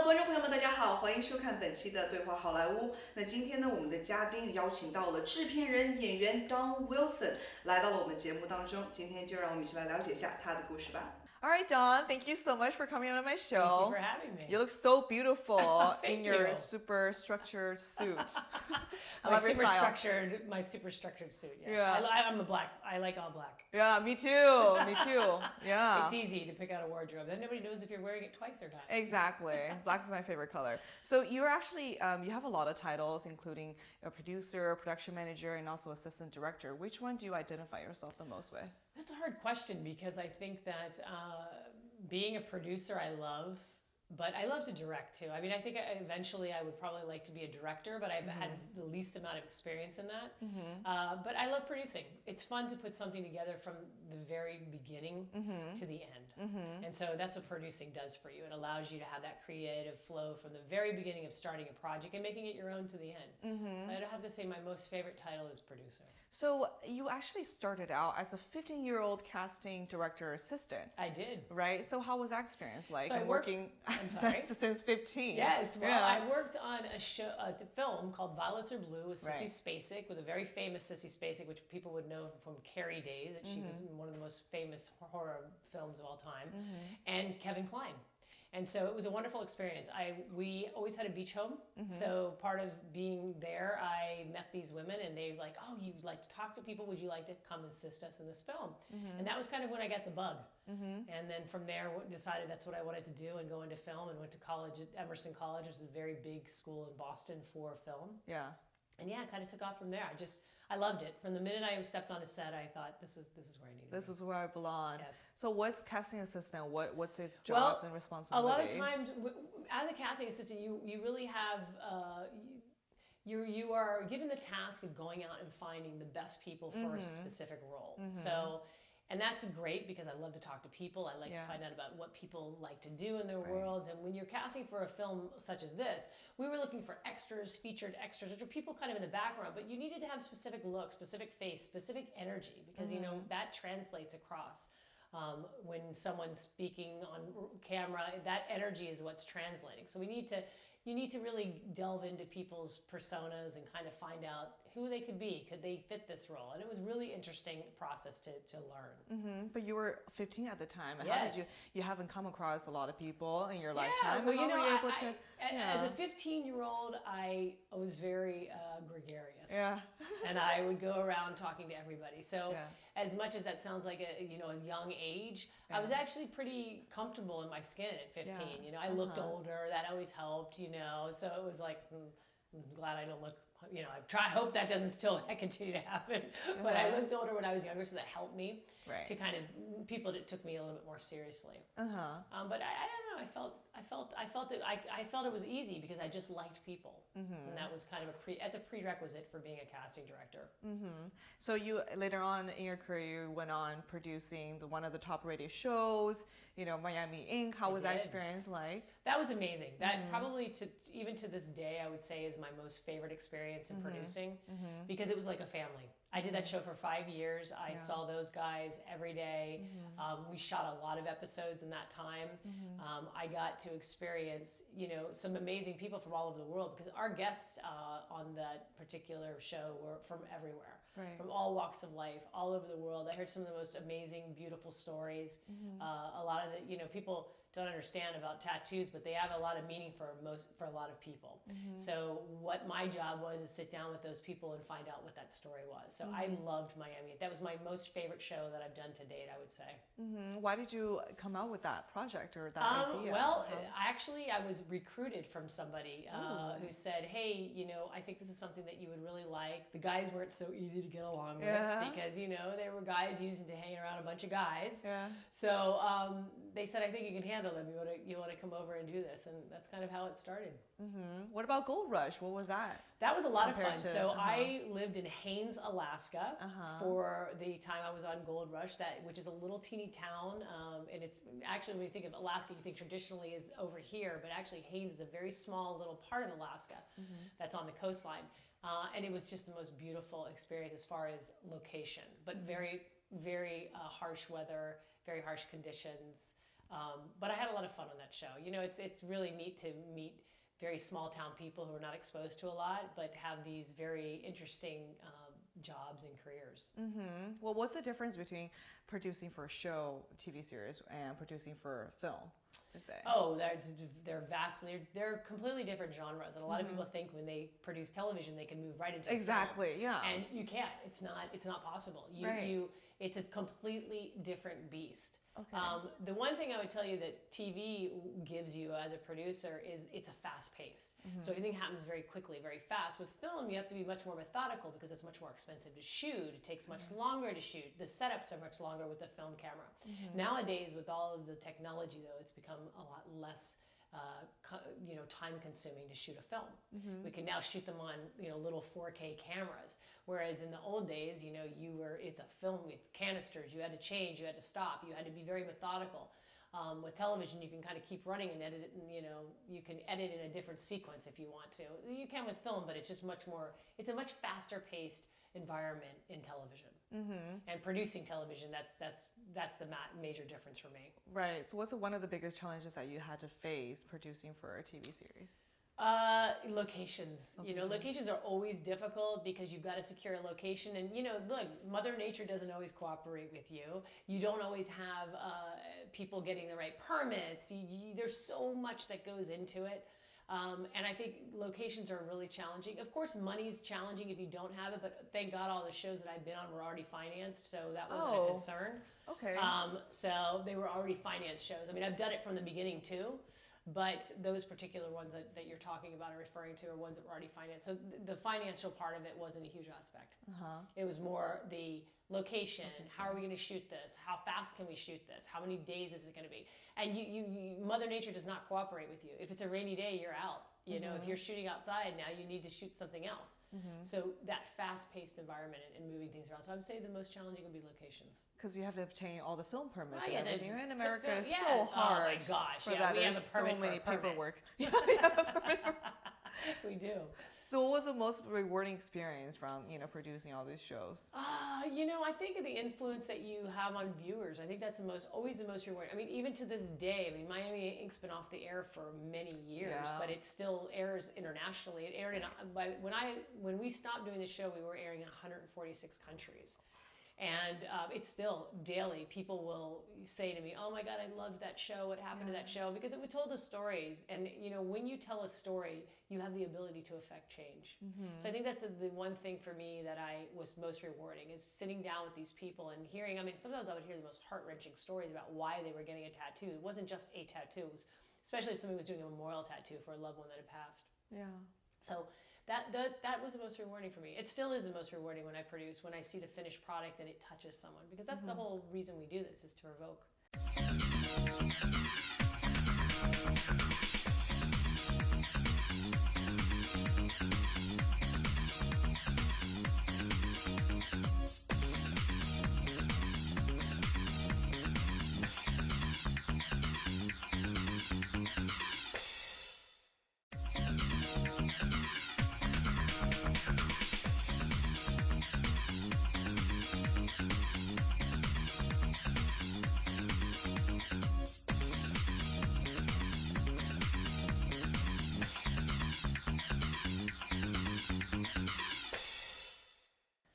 观众朋友们，大家好，欢迎收看本期的对话好莱坞。那今天呢，我们的嘉宾邀请到了制片人、演员 Don Willson 来到了我们节目当中。今天就让我们一起来了解一下他的故事吧。All right, Don, thank you so much for coming on my show. Thank you for having me. You look so beautiful in your you. super structured suit. my super structured suit. Yes. Yeah. I'm a black. I like all black. Yeah, me too. Me too. Yeah. It's easy to pick out a wardrobe. Then nobody knows if you're wearing it twice or not. Exactly. Black is my favorite color. So you're actually, you have a lot of titles, including a producer, production manager, and also assistant director. Which one do you identify yourself the most with? That's a hard question because I think that being a producer I love, but I love to direct too. I mean, I think eventually I would probably like to be a director, but I've had the least amount of experience in that. But I love producing. It's fun to put something together from the very beginning to the end. And so that's what producing does for you. It allows you to have that creative flow from the very beginning of starting a project and making it your own to the end. So I'd have to say my most favorite title is producer. So you actually started out as a 15-year-old casting director assistant. I did. Right? So how was that experience like? So working since 15. Yes. Well, I worked on a film called Violets Are Blue with Sissy Spacek, with a very famous Sissy Spacek, which people would know from Carrie days. That she was one of the most famous horror films of all time, and Kevin Kline. And so it was a wonderful experience. We always had a beach home. So part of being there, I met these women and they were like, oh, you like to talk to people? Would you like to come assist us in this film? And that was kind of when I got the bug. And then from there, decided that's what I wanted to do and go into film, and went to college at Emerson College, which is a very big school in Boston for film. Yeah. And yeah, it kind of took off from there. I loved it. From the minute I stepped on a set, I thought, this is where I need to be. This is where I belong. Yes. So what's casting assistant? What's its jobs and responsibilities? A lot of times, as a casting assistant, you really have, you are given the task of going out and finding the best people for a specific role. So, and that's great because I love to talk to people. I like to find out about what people like to do in their worlds. And when you're casting for a film such as this, we were looking for extras, featured extras, which are people kind of in the background, but you needed to have specific look, specific face, specific energy, because you know that translates across. When someone's speaking on camera, that energy is what's translating. So you need to really delve into people's personas and kind of find out who they could be. Could they fit this role? And it was a really interesting process to learn. But you were 15 at the time. Yes. How did you haven't come across a lot of people in your Yeah, lifetime. well, you know, were you able to, as a 15-year-old, I was very gregarious. Yeah. And I would go around talking to everybody. So as much as that sounds like a young age, I was actually pretty comfortable in my skin at 15. You know, I looked older. That always helped, you know. So it was like, I'm glad I don't look, you know, I hope that doesn't still continue to happen. But I looked older when I was younger, so that helped me to kind of, people that took me a little bit more seriously. But I don't know, I felt it was easy because I just liked people. And that was kind of that's a prerequisite for being a casting director. So you, later on in your career, you went on producing one of the top rated shows, you know, Miami Ink. How was that experience like? That was amazing. That probably, even to this day, I would say is my most favorite experience in producing, because it was like a family. I did that show for 5 years. I saw those guys every day. We shot a lot of episodes in that time. I got to experience, you know, some amazing people from all over the world, because our guests on that particular show were from everywhere, from all walks of life, all over the world. I heard some of the most amazing, beautiful stories. A lot of the, you know, people don't understand about tattoos, but they have a lot of meaning for a lot of people. So what my job was is sit down with those people and find out what that story was. So I loved Miami. That was my most favorite show that I've done to date, I would say. Why did you come out with that project or that idea? Well, actually, I was recruited from somebody who said, hey, you know, I think this is something that you would really like. The guys weren't so easy to get along with because, you know, they were guys used to hang around a bunch of guys. So they said, I think you can handle them. You want to come over and do this, and that's kind of how it started. What about Gold Rush? What was that? That was a lot of fun. So I lived in Haines, Alaska for the time I was on Gold Rush, which is a little teeny town, and it's actually, when you think of Alaska, you think traditionally is over here, but actually Haines is a very small little part of Alaska that's on the coastline, and it was just the most beautiful experience as far as location, but very, very harsh weather, very harsh conditions. But I had a lot of fun on that show. You know, it's really neat to meet very small town people who are not exposed to a lot, but have these very interesting jobs and careers. Well, what's the difference between producing for a show, TV series, and producing for film, per se? Oh, they're completely different genres. And a lot of people think when they produce television, they can move right into Exactly, film. yeah. And you can't. It's not possible. It's a completely different beast. Okay. The one thing I would tell you that TV gives you as a producer is it's a fast paced. So everything happens very quickly, very fast. With film, you have to be much more methodical because it's much more expensive to shoot. It takes much longer to shoot. The setups are much longer with the film camera. Nowadays, with all of the technology, though, it's become a lot less time consuming to shoot a film. We can now shoot them on little 4K cameras, whereas in the old days, it's a film with canisters. You had to change, you had to stop, you had to be very methodical. With television, you can kind of keep running and edit it, and you can edit in a different sequence if you want to. You can with film, but it's just it's a much faster paced environment in television. And producing television, that's the major difference for me. Right. So what's one of the biggest challenges that you had to face producing for a TV series? Locations. Locations are always difficult because you've got to secure a location, and look, Mother Nature doesn't always cooperate with you. You don't always have people getting the right permits. There's so much that goes into it. And I think locations are really challenging. Of course, money's challenging if you don't have it, but thank God all the shows that I've been on were already financed, so that wasn't a concern. Okay. So they were already financed shows. I mean, I've done it from the beginning too, but those particular ones that you're talking about and referring to are ones that were already financed. So the financial part of it wasn't a huge aspect. It was more the location. How are we going to shoot this? How fast can we shoot this? How many days is it going to be? And Mother Nature does not cooperate with you. If it's a rainy day, you're out. If you're shooting outside now, you need to shoot something else. So that fast-paced environment and moving things around. So I would say the most challenging would be locations. Because you have to obtain all the film permits Oh, and yeah, everything. In America, it's so hard. Oh my gosh, for yeah, that. we have There's a permit so for a many permit. paperwork. We have a permit for- We do. So what was the most rewarding experience from producing all these shows? I think of the influence that you have on viewers. I think that's always the most rewarding. I mean, even to this day, Miami Ink's been off the air for many years, but it still airs internationally. It aired when we stopped doing the show, we were airing in 146 countries. And it's still daily. People will say to me, "Oh my God, I loved that show. What happened to that show?" Because it told us stories. And when you tell a story, you have the ability to affect change. So I think that's the one thing for me that was most rewarding is sitting down with these people and hearing. I mean, sometimes I would hear the most heart-wrenching stories about why they were getting a tattoo. It wasn't just a tattoo. It was, especially if somebody was doing a memorial tattoo for a loved one that had passed. Yeah. So that was the most rewarding for me. It still is the most rewarding when I produce, when I see the finished product and it touches someone, because that's the whole reason we do this, is to provoke.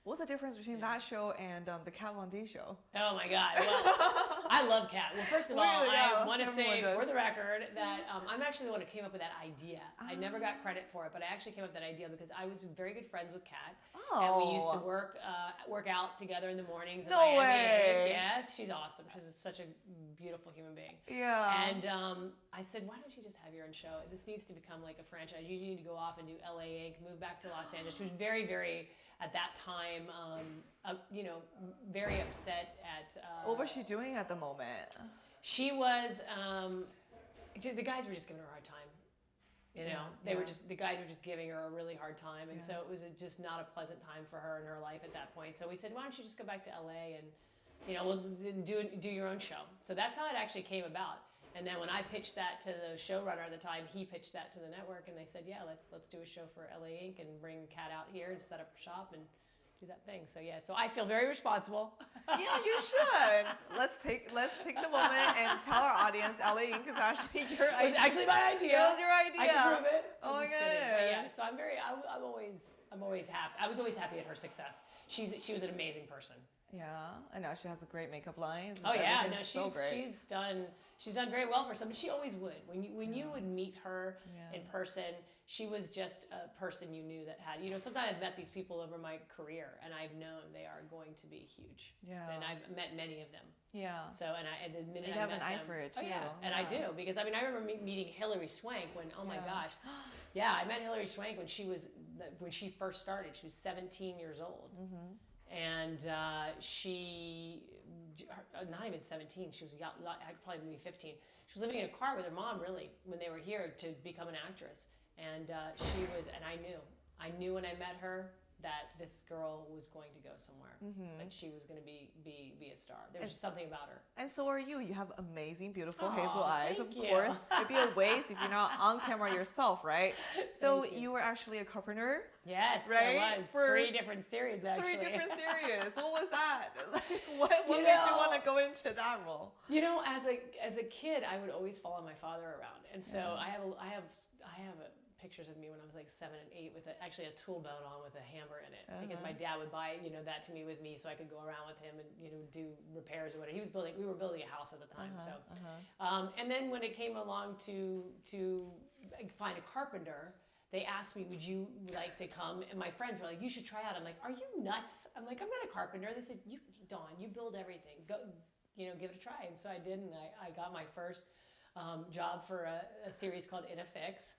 What's the difference between that show and the Kat Von D show? Oh my God! Well, I love Kat. Well, first of all, I want to say for the record that I'm actually the one who came up with that idea. I never got credit for it, but I actually came up with that idea because I was very good friends with Kat, and we used to work out together in the mornings. In Miami. Way! Yes, she's awesome. She's such a beautiful human being. Yeah. And I said, why don't you just have your own show? This needs to become like a franchise. You need to go off and do LA Ink, move back to Los Angeles. She was very, very, at that time, very upset at... what was she doing at the moment? She was... the guys were just giving her a hard time. The guys were just giving her a really hard time. And so it was just not a pleasant time for her in her life at that point. So we said, why don't you just go back to LA and, we'll do your own show. So that's how it actually came about. And then when I pitched that to the showrunner at the time, he pitched that to the network, and they said, "Yeah, let's do a show for LA Ink and bring Kat out here and set up a shop and do that thing. So yeah, so I feel very responsible. Yeah, you should. Let's take the moment and tell our audience LA Ink is actually your idea. It was actually my idea. It was your idea. I can prove it. Oh my But yeah, goodness. so I'm always happy. I was always happy at her success. She was an amazing person. Yeah, I know she has a great makeup line. Oh yeah, no, Everything's so great. she's done very well for somebody. She always would. When you would meet her in person, she was just a person you knew that had, sometimes I've met these people over my career and I've known they are going to be huge. Yeah. And I've met many of them. Yeah. So, and the minute You I have met an eye them, for it oh too. yeah, and I do, because I remember meeting Hilary Swank when, oh my gosh, yeah, I met Hilary Swank when she first started. She was 17 years old. And she, not even 17, she was probably maybe 15. She was living in a car with her mom, really, when they were here to become an actress. And and I knew when I met her that this girl was going to go somewhere, that she was going to be a star. There was just something about her. And so are you. You have amazing, beautiful Aw, hazel eyes, of thank you. course. It'd be a waste if you're not on camera yourself, right? So you were actually a carpenter. Yes, right? I was. For 3 different series, actually. 3 different series. What was that? Like, what made you want to go into that role? As a kid, I would always follow my father around, and so I have pictures of me when I was like 7 and 8 with actually a tool belt on with a hammer in it, because my dad would buy that to me with me, so I could go around with him and do repairs or whatever. We were building a house at the time, and then when it came along to find a carpenter, they asked me, would you like to come? And my friends were like, you should try out. I'm like, are you nuts? I'm like, I'm not a carpenter. They said, Dawn, you build everything. Go, give it a try. And so I did, and I got my first job for a series called In a Fix.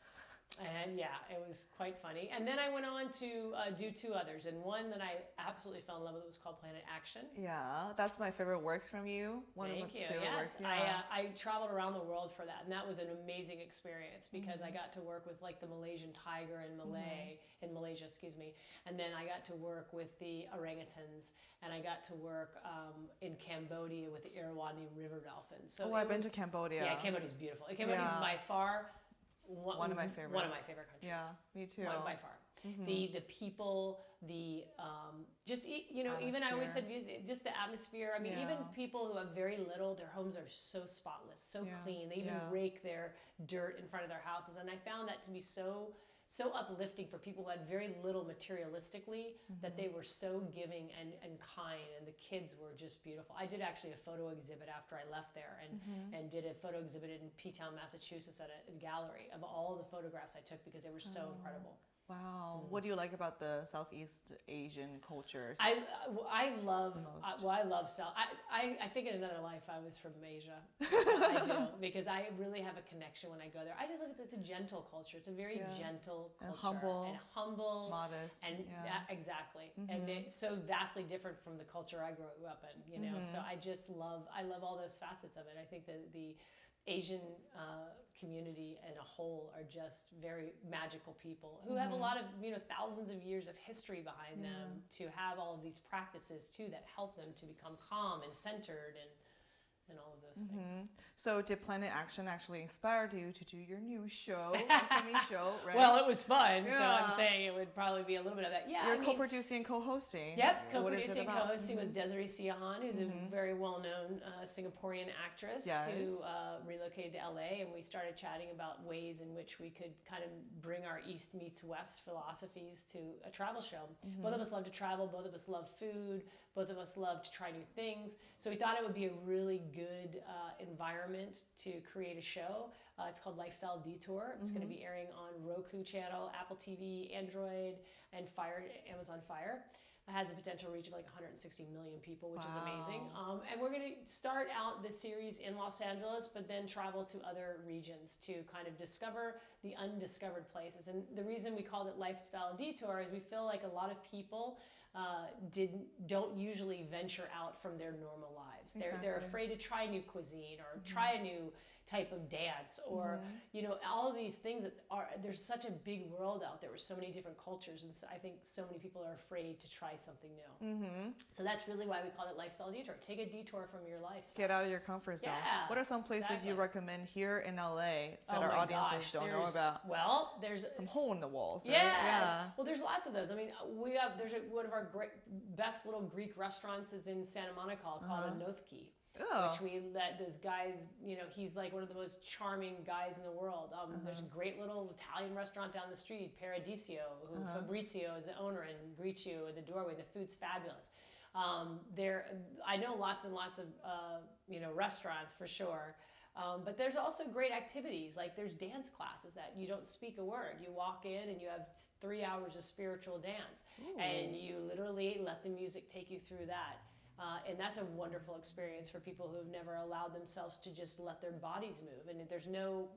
And yeah, it was quite funny. And then I went on to do 2 others, and one that I absolutely fell in love with was called Planet Action. Yeah, that's my favorite works from you. Thank you. Yes, I traveled around the world for that, and that was an amazing experience because I got to work with like the Malaysian tiger in Malaysia, and then I got to work with the orangutans, and I got to work in Cambodia with the Irrawaddy river dolphins. So I've been to Cambodia. Yeah, Cambodia's beautiful. Cambodia is by far one of my favorites. One of my favorite countries. Yeah, me too. One by far. The people, even I always said just the atmosphere. Even people who have very little, their homes are so spotless, so clean. They even rake their dirt in front of their houses, and I found that to be so uplifting for people who had very little materialistically, that they were so giving and kind, and the kids were just beautiful. I did actually a photo exhibit after I left there, and did a photo exhibit in P-Town, Massachusetts at a gallery of all the photographs I took because they were so incredible. Wow. What do you like about the Southeast Asian cultures? I love South. I think in another life I was from Asia. So I do, because I really have a connection when I go there. I just love it's a gentle culture. It's a very gentle culture and humble, modest, and exactly. And it's so vastly different from the culture I grew up in. So I love all those facets of it. I think that the Asian community in a whole are just very magical people who have a lot of thousands of years of history behind them, to have all of these practices too that help them to become calm and centered and all of those things. So did Planet Action actually inspire you to do your new show, upcoming show, right? Well, it was fun, so I'm saying it would probably be a little bit of that. Yeah, You're co-producing and co-hosting. Yep, co-producing and co-hosting with Desiree Siahan, who's a very well-known Singaporean actress who relocated to LA, and we started chatting about ways in which we could kind of bring our East meets West philosophies to a travel show. Both of us love to travel, both of us love food, both of us love to try new things, so we thought it would be a really good environment to create a show. It's called Lifestyle Detour. It's going to be airing on Roku channel, Apple TV, Android, and Amazon Fire. It has a potential reach of like 160 million people, which is amazing. And we're going to start out the series in Los Angeles, but then travel to other regions to kind of discover the undiscovered places. And the reason we called it Lifestyle Detour is we feel like a lot of people don't usually venture out from their normal lives. They're afraid to try new cuisine or try a new type of dance, or you know, all of these things that are, there's such a big world out there with so many different cultures, and so I think so many people are afraid to try something new. So that's really why we call it lifestyle detour. Take a detour from your lifestyle. Get out of your comfort zone. Yeah, what are some places you recommend here in LA that our audiences don't know about? Well, there's some hole in the walls, right? Yes. Yeah. Well, there's lots of those. I mean, there's one of our best little Greek restaurants is in Santa Monica called Anothki. Oh. Which we let those guys, you know, he's like one of the most charming guys in the world. There's a great little Italian restaurant down the street, Paradiso, who Fabrizio is the owner and greets you in the doorway. The food's fabulous. I know lots and lots of, you know, restaurants for sure. But there's also great activities, like there's dance classes that you don't speak a word. You walk in and you have 3 hours of spiritual dance. And you literally let the music take you through that. And that's a wonderful experience for people who have never allowed themselves to just let their bodies move. And there's no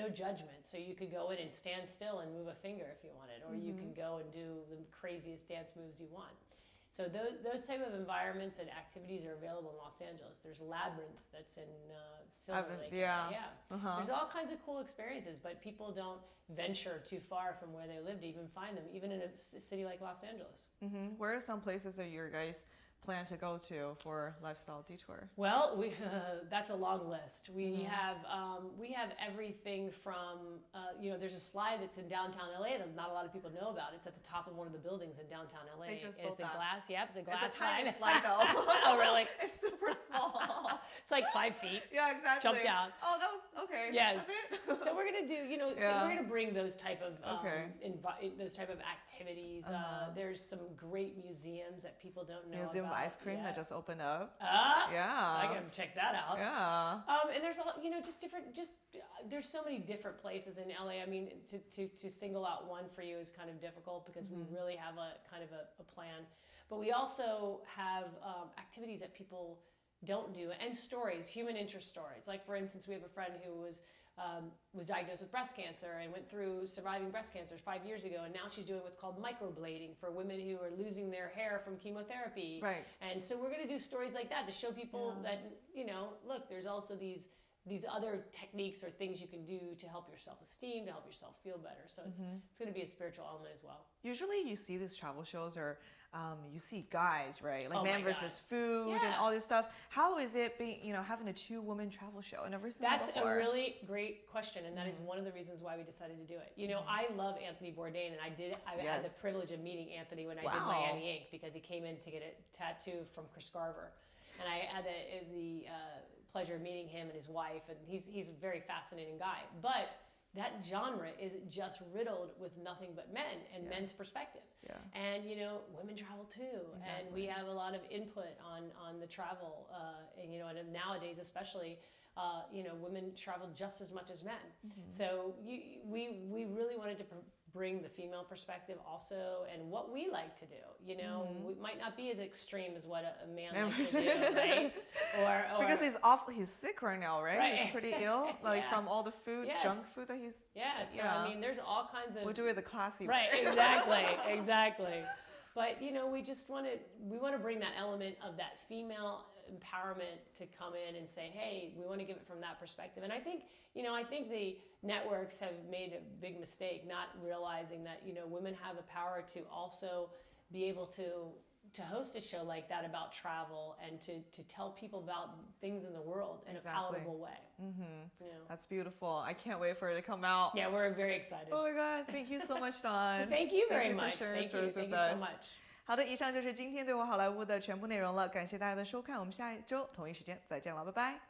judgment. So you could go in and stand still and move a finger if you wanted, or you can go and do the craziest dance moves you want. So those type of environments and activities are available in Los Angeles. There's Labyrinth that's in Silver Lake. Yeah. There's all kinds of cool experiences, but people don't venture too far from where they live to even find them, even in a city like Los Angeles. Where are some places that you guys plan to go to for lifestyle detour? Well, that's a long list. We have everything from you know, there's a slide that's in downtown LA that not a lot of people know about. It's at the top of one of the buildings in downtown LA. It's a glass. Yep, it's a glass slide. It's a tiny slide though. Oh, really? It's super small. It's like 5 feet. Yeah, exactly. Jump down. Oh, that was okay. Yes. That's it? So we're gonna do, you know, we're gonna bring those type of those type of activities. There's some great museums that people don't know Museum about. of Ice Cream that just opened up. Yeah. I Yeah. gotta check that out. Yeah. And there's a lot, you know, there's so many different places in LA. I mean, to single out one for you is kind of difficult because we really have a kind of a plan. But we also have activities that people don't do, and stories, human interest stories. Like, for instance, we have a friend who was diagnosed with breast cancer and went through surviving breast cancer 5 years ago, and now she's doing what's called microblading for women who are losing their hair from chemotherapy. Right. And so we're going to do stories like that to show people that, you know, look, there's also these other techniques or things you can do to help your self-esteem, to help yourself feel better. So it's going to be a spiritual element as well. Usually you see these travel shows, or you see guys, right? Like Oh man my versus God. food and Yeah. all this stuff. How is it being, you know, having a 2-woman travel show? I've never seen That's that before. a really great question, and that is one of the reasons why we decided to do it. You know, I love Anthony Bourdain, and I had the privilege of meeting Anthony when I did Miami Ink, because he came in to get a tattoo from Chris Garver, and I had the pleasure of meeting him and his wife, and he's a very fascinating guy. But that genre is just riddled with nothing but men and men's perspectives. Yeah. And, you know, women travel too. And we have a lot of input on the travel. And, you know, and nowadays especially, you know, women travel just as much as men. So we really wanted to bring the female perspective also, and what we like to do. You know, we might not be as extreme as what a man likes to do, right? Or because he's sick right now, right? He's pretty ill, like from all the food, junk food that he's. So I mean, there's all kinds of. We'll do it the classy way. Right, exactly. But you know, we want to bring that element of that female empowerment to come in and say, hey, we want to give it from that perspective. And I think, you know, the networks have made a big mistake not realizing that, you know, women have the power to also be able to host a show like that about travel and to tell people about things in the world in a palatable way. You know? That's beautiful. I can't wait for it to come out. Yeah, we're very excited. Oh my God, thank you so much, Dawn. Thank you very much. Thank you so much. 好的，以上就是今天对我好莱坞的全部内容了，感谢大家的收看，我们下一周同一时间再见了，拜拜。